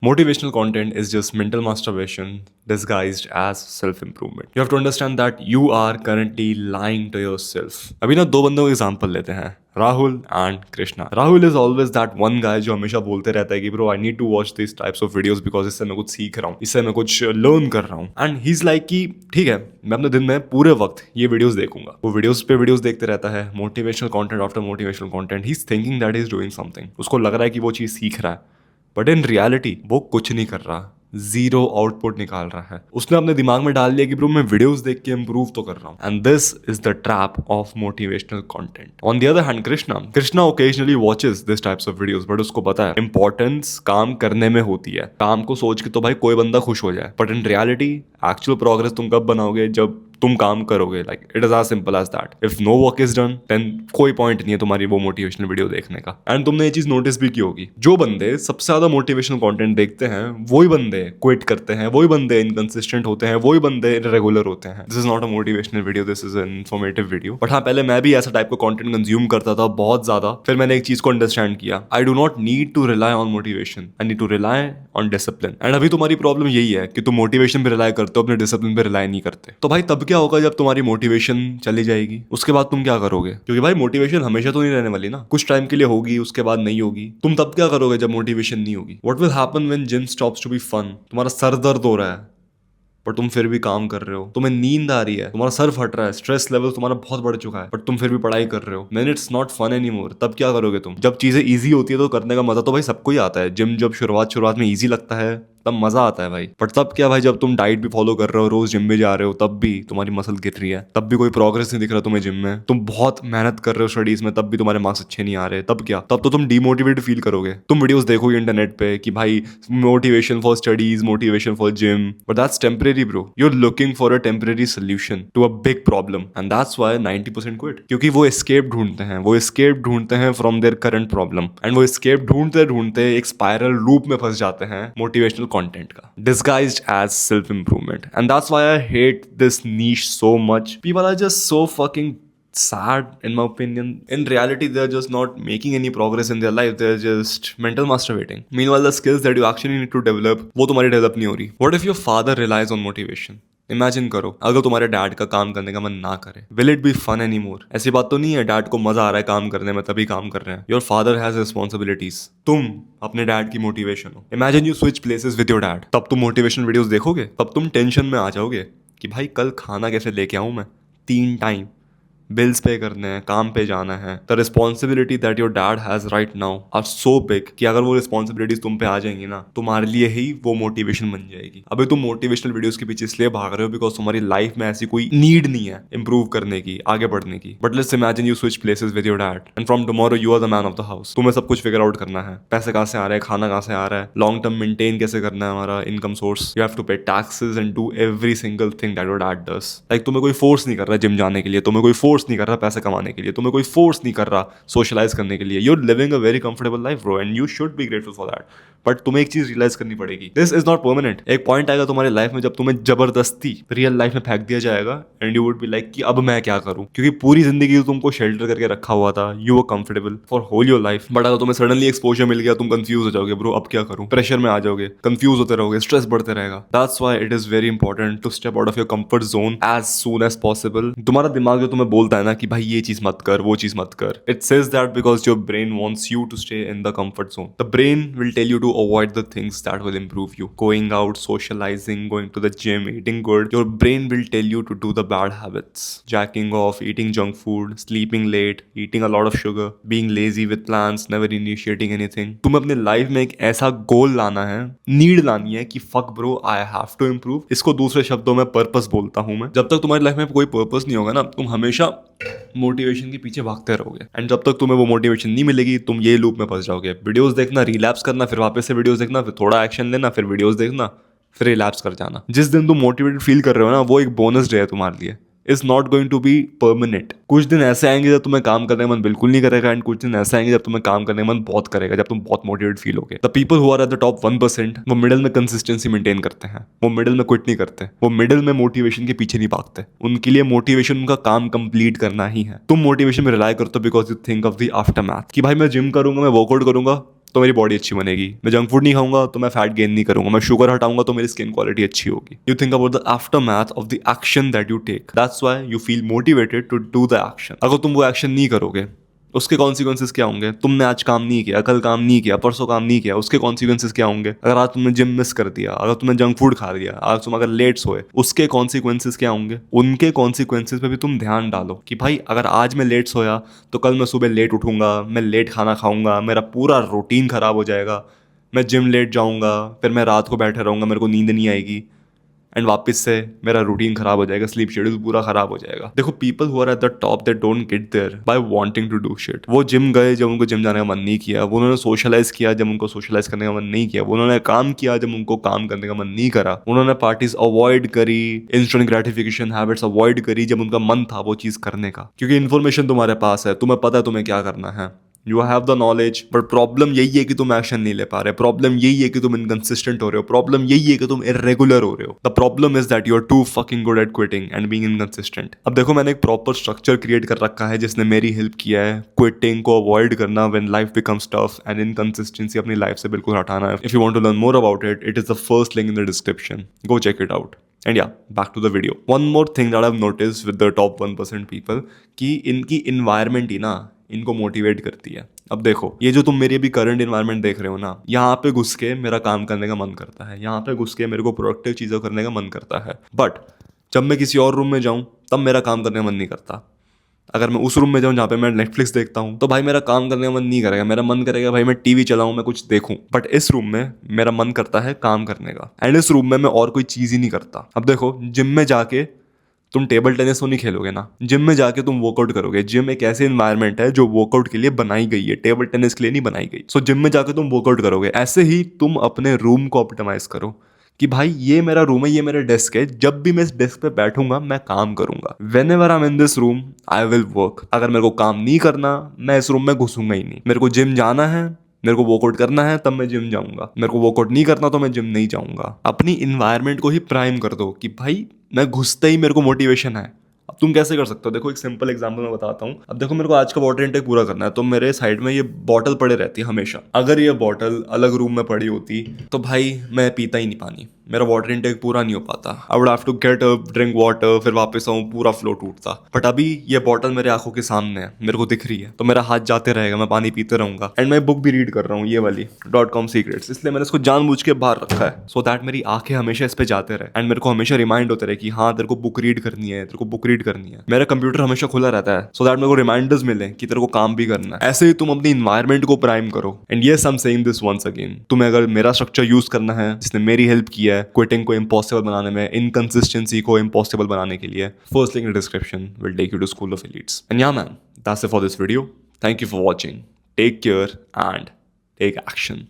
Motivational content is just mental masturbation disguised as self improvement. You have to understand that you are currently lying to yourself. अभी ना दो बंदों का example लेते हैं, Rahul and Krishna. Rahul is always that one guy जो हमेशा बोलते रहता है कि bro I need to watch this types of videos because इससे मैं कुछ सीख रहा हूँ, इससे मैं कुछ लर्न कर रहा हूँ. एंड ही इज लाइक कि ठीक है, मैं अपने दिन में पूरे वक्त ये वीडियोस देखूंगा. वो वीडियोस पे वीडियोस देखते रहता है, motivational content after motivational content. He is thinking that is doing something. उसको लग रहा है कि वो चीज सीख रहा है, बट इन रियलिटी वो कुछ नहीं कर रहा, जीरो आउटपुट निकाल रहा है. उसने अपने दिमाग में डाल लिया कि ब्रो मैं वीडियोस देख के इंप्रूव तो कर रहा हूँ. And this is the trap of motivational content. On the other hand Krishna occasionally watches this types of videos, but उसको पता है इंपॉर्टेंस काम करने में होती है. काम को सोच के तो भाई कोई बंदा खुश हो जाए, but in reality actual progress तुम कब बनाओगे, जब तुम काम करोगे. Like it is as simple as that. If no work is done then कोई पॉइंट नहीं है तुम्हारी वो मोटिवेशनल वीडियो देखने का. एंड तुमने ये चीज नोटिस भी की होगी, जो बंदे सबसे ज्यादा मोटिवेशनल कंटेंट देखते हैं वही बंदे क्विट करते हैं, वही बंदे इनकंसिस्टेंट होते हैं, वही बंदे इरेगुलर होते हैं. This is not a motivational video, this is an informative video. But हाँ, पहले मैं भी ऐसा टाइप का कंटेंट कंज्यूम करता था बहुत ज्यादा. फिर मैंने एक चीज को अंडरस्टैंड किया, I do not need to rely on motivation, I need to rely on discipline. And अभी तुम्हारी प्रॉब्लम यही है कि तुम मोटिवेशन पे रिलाई करते हो, अपने डिसिप्लिन पे रिलाई नहीं करते. तो भाई तब क्या होगा जब तुम्हारी मोटिवेशन चली जाएगी? उसके बाद तुम क्या करोगे? क्योंकि भाई मोटिवेशन हमेशा तो नहीं रहने वाली ना, कुछ टाइम के लिए होगी, उसके बाद नहीं होगी. तुम तब क्या करोगे जब मोटिवेशन नहीं होगी? What will happen when gym stops to be fun? तुम्हारा सर दर्द हो रहा है पर तुम फिर भी काम कर रहे हो, तुम्हें नींद आ रही है, तुम्हारा सर फट रहा है, स्ट्रेस लेवल तुम्हारा बहुत बढ़ चुका है, बट तुम फिर भी पढ़ाई कर रहे हो. Then it's not fun any more. तब क्या करोगे तुम? जब चीजें इजी होती है तो करने का मजा तो भाई सबको ही आता है. जिम जब शुरुआत में इजी लगता है तब मजा आता है भाई. बट तब क्या भाई, जब तुम डाइट भी फॉलो कर रहे हो, रोज जिम भी जा रहे हो, तब भी तुम्हारी मसल गिर रही है, तब भी कोई प्रोग्रेस नहीं दिख रहा तुम्हें जिम में, तुम बहुत मेहनत कर रहे हो स्टडीज में, तब भी तुम्हारे मार्क्स अच्छे नहीं आ रहे, तब क्या? तब तो तुम डिमोटिवेटेड फील करोगे. तुम वीडियोस देखोगे इंटरनेट पे कि भाई motivation for studies, motivation for gym, but that's temporary bro. You are looking for a temporary solution to a big problem. And that's why 90% quit. क्योंकि वो एस्केप ढूंढते हैं, वो एस्केप ढूंढते हैं फ्रॉम देयर करंट प्रॉब्लम. एंड वो escape ढूंढते ढूंढते एक स्पाइरल लूप में फंस जाते हैं मोटिवेशनल कंटेंट का, disguised as self-improvement. And that's why I hate this niche so much. People are just so fucking sad in my opinion. In reality, they're just not making any progress in their life. They're just mental masturbating. Meanwhile, the skills that you actually need to develop, वो तुम्हारी develop नहीं हो रही. What if your father relies on motivation? Imagine करो अगर तुम्हारे dad का काम करने का मन ना करे, will it be fun any more? ऐसी बात तो नहीं है डैड को मजा आ रहा है काम करने में तभी काम कर रहे हैं. Your father has responsibilities. तुम अपने डैड की मोटिवेशन हो. Imagine you switch places with your dad. तब तुम मोटिवेशन वीडियोस देखोगे, तब तुम टेंशन में आ जाओगे कि भाई कल खाना कैसे लेके आऊं मैं 3 टाइम, बिल्स पे करने हैं, काम पे जाना है. The responsibility that your dad has right now are so big कि अगर वो रिस्पॉन्सिबिलिटीज तुम पे आ जाएंगी ना, तुम्हारे लिए ही वो मोटिवेशन बन जाएगी. अभी तुम मोटिवेशनल वीडियोस के पीछे इसलिए भाग रहे हो बिकॉज तुम्हारी लाइफ में ऐसी कोई नीड नहीं है इंप्रूव करने की, आगे बढ़ने की. But let's imagine you switch places with your dad and from tomorrow you are the man of the house. तुम्हें सब कुछ फिगर आउट करना है, पैसे कहाँ से आ रहे हैं, खाना कहाँ से आ रहा है, लॉन्ग टर्म मेंटेन कैसे करना है हमारा income source. You have to pay taxes and do every single thing that your dad does. Like तुम्हें कोई फोर्स नहीं कर रहा जिम जाने के लिए, तुम्हें कोई फोर्स नहीं कर रहा पैसे कमाने के लिए, तुम्हें कोई फोर्स नहीं कर रहा सोशलाइज करने के लिए. You are living a very comfortable life bro and you should be grateful for that. But तुम्हें एक चीज रियलाइज करनी पड़ेगी, दिस इज नॉट परमानेंट. एक पॉइंट आएगा तुम्हारी लाइफ में जब तुम्हें जबरदस्ती रियल लाइफ में फेंक दिया जाएगा and you would be like कि अब मैं क्या करूं, क्योंकि पूरी जिंदगी तो तुमको शेल्टर करके रखा हुआ था, you were comfortable for whole your life. But अगर तुम्हें सडनली एक्सपोजर मिल गया, तुम कंफ्यूज हो जाओगे ब्रो अब क्या करूं, प्रेशर में आ जाओगे, कंफ्यूज होते रहोगे, स्ट्रेस बढ़ते रहेगा. That's why it is very important to step out of your comfort zone as soon as possible. तुम्हारा दिमाग जो तुम्हें बोलता है ना कि भाई ये चीज मत कर, वो चीज मत कर, it says that because your brain wants you to stay in the comfort zone. The brain will tell you to avoid the things that will improve you. Going out, socializing, going to the gym, eating good. Your brain will tell you to do the bad habits. Jacking off, eating junk food, sleeping late, eating a lot of sugar, being lazy with plans, never initiating anything. तुम्हें अपने life में एक ऐसा गोल लाना है, need लानी है कि fuck bro, I have to improve. इसको दूसरे शब्दों में पर्पस बोलता हूं मैं. जब तक तुम्हारी लाइफ में कोई पर्पस नहीं होगा ना, तुम हमेशा मोटिवेशन के पीछे भागते रहोगे. एंड जब तक तुम्हें वो मोटिवेशन नहीं मिलेगी, तुम ये लूप में फंस जाओगे. वीडियोस देखना, रिलैप्स करना, फिर वापस से वीडियोस देखना, फिर थोड़ा एक्शन लेना, फिर वीडियोस देखना, फिर रिलैप्स कर जाना. जिस दिन तुम मोटिवेटेड फील कर रहे हो ना, वो एक बोनस डे है तुम्हारे लिए. Is not going to be permanent. कुछ दिन ऐसे आएंगे जब तुम्हें काम करने का मन बिल्कुल नहीं करेगा, एंड कुछ दिन ऐसे आएंगे जब तुम्हें काम करने का मन बहुत करेगा, जब तुम बहुत मोटिवेटेड फील होगे. The people who are at the top 1%, वो मिडिल में कंसिस्टेंसी मेंटेन करते हैं, वो मिडिल में क्विट नहीं करते, वो मिडिल में मोटिवेशन के पीछे नहीं भागते. उनके लिए मोटिवेशन उनका काम कंप्लीट करना ही है. तुम मोटिवेशन में रिलाई करते हो because you think of the after math कि भाई मैं जिम करूंगा, मैं वर्कआउट करूंगा, तो मेरी बॉडी अच्छी बनेगी, मैं जंक फूड नहीं खाऊंगा तो मैं फैट गेन नहीं करूंगा, मैं शुगर हटाऊंगा तो मेरी स्किन क्वालिटी अच्छी होगी. You think about the aftermath of the action that you take, that's why you feel motivated to do the action. अगर तुम वो एक्शन नहीं करोगे उसके कॉन्सिक्वेंसेस क्या होंगे? तुमने आज काम नहीं किया, कल काम नहीं किया, परसों काम नहीं किया, उसके कॉन्सिक्वेंसेस क्या होंगे? अगर आज तुमने जिम मिस कर दिया, अगर तुमने जंक फूड खा लिया, आज तुम अगर लेट सोए, उसके कॉन्सिक्वेंसेस क्या होंगे? उनके कॉन्सिक्वेंसेस पे भी तुम ध्यान डालो कि भाई अगर आज मैं लेट सोया तो कल मैं सुबह लेट उठूंगा, मैं लेट खाना खाऊंगा, मेरा पूरा रूटीन खराब हो जाएगा, मैं जिम लेट जाऊंगा, फिर मैं रात को बैठे रहूंगा, मेरे को नींद नहीं आएगी एंड वापस से मेरा रूटीन खराब हो जाएगा, स्लीप शेड्यूल पूरा खराब हो जाएगा. देखो, people who are at the top they don't get there by wanting to do shit. वो जिम गए जब उनको जिम जाने का मन नहीं किया, वो उन्होंने सोशलाइज किया जब उनको सोशलाइज करने का मन नहीं किया, वो उन्होंने काम किया जब उनको काम करने का मन नहीं करा, उन्होंने पार्टीज अवॉइड करी, इंस्टेंट ग्रेटिफिकेशन हैबिट्स अवॉइड करी जब उनका मन था वो चीज करने का. क्योंकि इन्फॉर्मेशन तुम्हारे पास है, तुम्हें पता है तुम्हें क्या करना है, you have the knowledge. But problem यही है कि तुम एक्शन नहीं ले पा रहे, प्रॉब्लम यही है कि तुम इनकंसिस्टेंट हो रहे हो, प्रॉब्लम यही है कि तुम इरेगुलर हो रहे हो. The problem is that you are too fucking good at quitting and being inconsistent. अब देखो, मैंने एक प्रॉपर स्ट्रक्चर क्रिएट कर रखा है जिसने मेरी हेल्प किया है क्विटिंग को अवॉइड करना when life becomes tough and inconsistency अपनी लाइफ से बिल्कुल हटाना है. If you want to learn more about it, it is the first link in the description. Go check it out. And yeah, back to the video. One more thing that I've noticed with the top 1% people कि इनकी environment ही ना इनको motivate करती है. अब देखो, ये जो तुम मेरी अभी करंट इन्वायरमेंट देख रहे हो ना, यहाँ पे घुस के मेरा काम करने का मन करता है, यहाँ पे घुस के मेरे को प्रोडक्टिव चीज़ें करने का मन करता है. बट जब मैं किसी और रूम में जाऊँ तब मेरा काम करने का मन नहीं करता. अगर मैं उस रूम में जाऊँ जहाँ पे मैं नेटफ्लिक्स देखता हूँ तो भाई मेरा काम करने का मन नहीं करेगा, मेरा मन करेगा भाई मैं टीवी चलाऊँ, मैं कुछ देखूँ. बट इस रूम में मेरा मन करता है काम करने का, एंड इस रूम में मैं और कोई चीज़ ही नहीं करता. अब देखो, जिम में जाके तुम टेबल टेनिस तो नहीं खेलोगे ना, जिम में जाके तुम वर्कआउट करोगे. जिम एक ऐसे इन्वायरमेंट है जो वर्कआउट के लिए बनाई गई है, टेबल टेनिस के लिए नहीं बनाई गई. सो जिम में जाके तुम वर्कआउट करोगे. ऐसे ही तुम अपने रूम को ऑप्टिमाइज करो कि भाई ये मेरा रूम है, ये मेरा डेस्क है, जब भी मैं इस डेस्क पे बैठूंगा मैं काम करूंगा. When ever I am in this room I will work. अगर मेरे को काम नहीं करना, मैं इस रूम में घुसूंगा ही नहीं. मेरे को जिम जाना है, मेरे को वर्कआउट करना है, तब मैं जिम जाऊंगा. मेरे को वर्कआउट नहीं करना तो मैं जिम नहीं जाऊंगा. अपनी इन्वायरमेंट को ही प्राइम कर दो कि भाई मैं घुसते ही मेरे को मोटिवेशन है. अब तुम कैसे कर सकते हो? देखो, एक सिंपल एग्जांपल मैं बताता हूँ. अब देखो, मेरे को आज का वाटर इंटेक पूरा करना है तो मेरे साइड में ये बॉटल पड़े रहती है हमेशा. अगर ये बॉटल अलग रूम में पड़ी होती तो भाई मैं पीता ही नहीं पानी, मेरा वाटर इंटेक पूरा नहीं हो पाता. I would have to get up, drink water, फिर वापस आऊँ, पूरा फ्लो टूटता. बट अभी ये बॉटल मेरे आंखों के सामने है, मेरे को दिख रही है, तो मेरा हाथ जाते रहेगा, मैं पानी पीते रहूंगा. एंड मैं बुक भी रीड कर रहा हूँ, ये वाली .com सीक्रेट्स. इसलिए मैंने इसको जानबूझ के बाहर रखा है सो दैट मेरी आंखें हमेशा इस पे जाते रहे एंड मेरे को हमेशा रिमाइंड होते रहे कि हाँ तेरे को बुक रीड करनी है, तेरे को बुक रीड करनी है. मेरा कंप्यूटर हमेशा खुला रहता है सो दैट मेरे को रिमाइंडर्स मिले कि तेरे को काम भी करना है. ऐसे ही तुम अपनी इन्वायरमेंट को प्राइम करो. And yes, I am saying this once again, तुम्हें अगर मेरा स्ट्रक्चर यूज करना है जिसने मेरी हेल्प की है क्विटिंग को इम्पॉसिबल बनाने में, इनकंसिस्टेंसी को इम्पॉसिबल बनाने के लिए, first link in description will take you to school of elites. And yeah man, that's it for this video. Thank you for watching. Take care and take action.